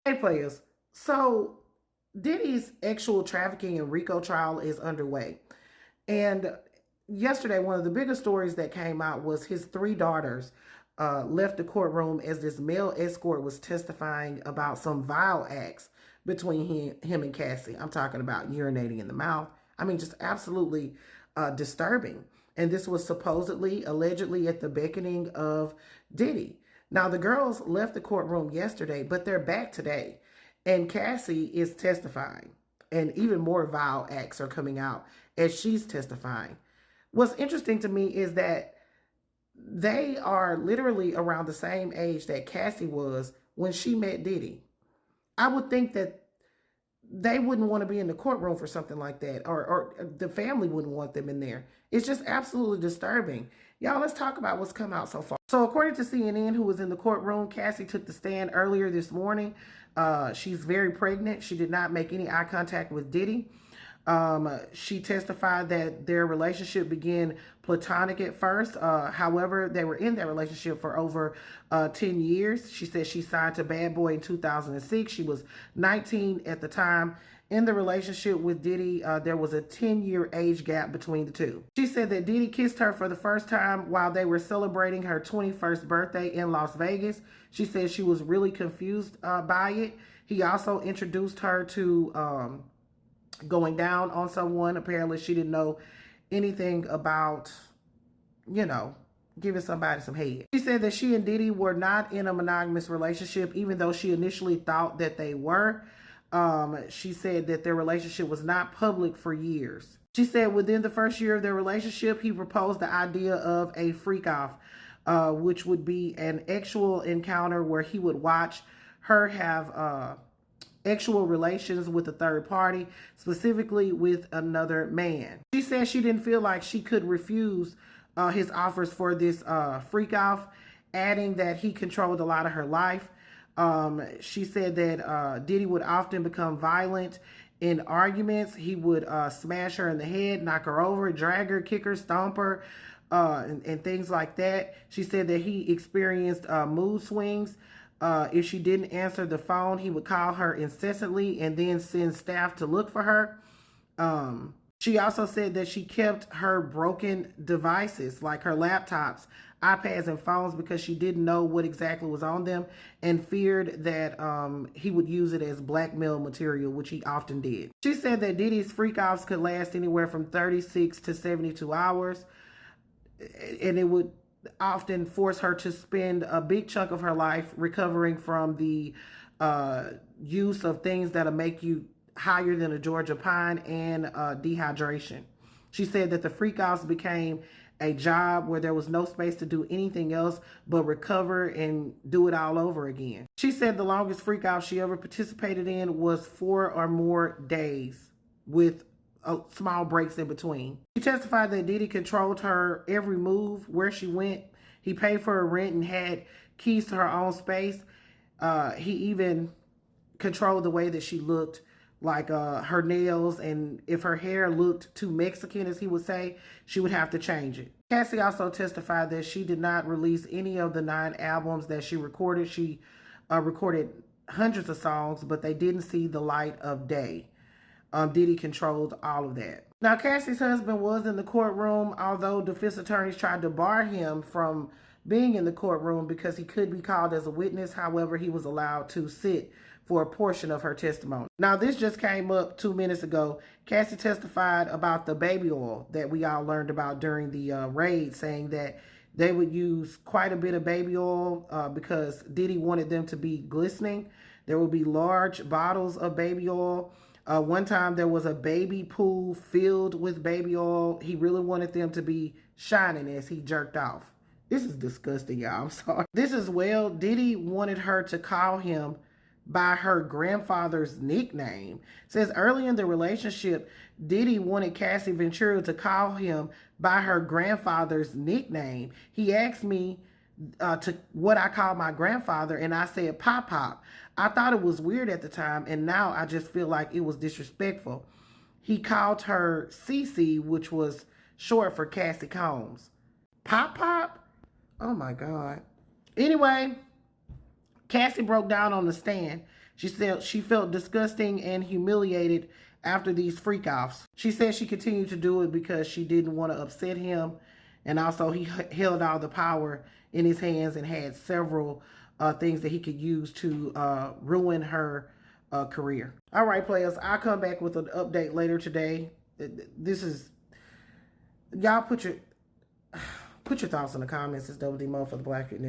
Hey players, so Diddy's actual trafficking and RICO trial is underway. And yesterday, one of the biggest stories that came out was his three daughters left the courtroom as this male escort was testifying about some vile acts between him and Cassie. I'm talking about urinating in the mouth. I mean, just absolutely disturbing. And this was supposedly, allegedly, at the beckoning of Diddy. Now, the girls left the courtroom yesterday, but they're back today. And Cassie is testifying. And even more vile acts are coming out as she's testifying. What's interesting to me is that they are literally around the same age that Cassie was when she met Diddy. I would think that they wouldn't want to be in the courtroom for something like that, or the family wouldn't want them in there. It's just absolutely disturbing. Y'all, let's talk about what's come out so far. So according to CNN, who was in the courtroom, Cassie took the stand earlier this morning. She's very pregnant. She did not make any eye contact with Diddy. She testified that their relationship began platonic at first. However, they were in that relationship for over 10 years. She said she signed to Bad Boy in 2006. She was 19 at the time. In the relationship with Diddy, there was a 10-year age gap between the two. She said that Diddy kissed her for the first time while they were celebrating her 21st birthday in Las Vegas. She said she was really confused by it. He also introduced her to going down on someone. Apparently she didn't know anything about, giving somebody some head. She said that she and Diddy were not in a monogamous relationship, even though she initially thought that they were. She said that their relationship was not public for years. She said within the first year of their relationship, he proposed the idea of a freak off, which would be an actual encounter where he would watch her have actual relations with a third party, specifically with another man. She said she didn't feel like she could refuse his offers for this freak off, adding that he controlled a lot of her life. She said that Diddy would often become violent in arguments. He would smash her in the head, knock her over, drag her, kick her, stomp her, and things like that. She said that he experienced mood swings. If she didn't answer the phone, he would call her incessantly and then send staff to look for her. She also said that she kept her broken devices, like her laptops, iPads, and phones, because she didn't know what exactly was on them and feared that he would use it as blackmail material, which he often did. She said that Diddy's freak-offs could last anywhere from 36 to 72 hours, and it would often force her to spend a big chunk of her life recovering from the use of things that'll make you higher than a Georgia pine and dehydration. She said that the freak-offs became a job where there was no space to do anything else but recover and do it all over again. She said the longest freak-off she ever participated in was 4 or more days with small breaks in between. She testified that Diddy controlled her every move, where she went. He paid for her rent and had keys to her own space. He even controlled the way that she looked, like her nails, and if her hair looked too Mexican, as he would say, she would have to change it. Cassie also testified that she did not release any of the 9 albums that she recorded. She recorded hundreds of songs, but they didn't see the light of day. Diddy controlled all of that. Now, Cassie's husband was in the courtroom, although defense attorneys tried to bar him from being in the courtroom because he could be called as a witness. However, he was allowed to sit for a portion of her testimony. Now, this just came up 2 minutes ago. Cassie testified about the baby oil that we all learned about during the raid, saying that they would use quite a bit of baby oil because Diddy wanted them to be glistening. There would be large bottles of baby oil. One time there was a baby pool filled with baby oil. He really wanted them to be shining as he jerked off. This is disgusting, y'all. I'm sorry. This as well, Diddy wanted her to call him by her grandfather's nickname. It says early in the relationship, Diddy wanted Cassie Ventura to call him by her grandfather's nickname. He asked me to what I called my grandfather, and I said Pop Pop. I thought it was weird at the time, and now I just feel like it was disrespectful. He called her Cece, which was short for Cassie Combs. Pop Pop? Oh my God. Anyway, Cassie broke down on the stand. She said she felt disgusting and humiliated after these freak-offs. She said she continued to do it because she didn't want to upset him, and also he held all the power in his hands and had several things that he could use to ruin her career. All right, players, I'll come back with an update later today. This is, y'all put your thoughts in the comments. It's Double D Mo for the Black News.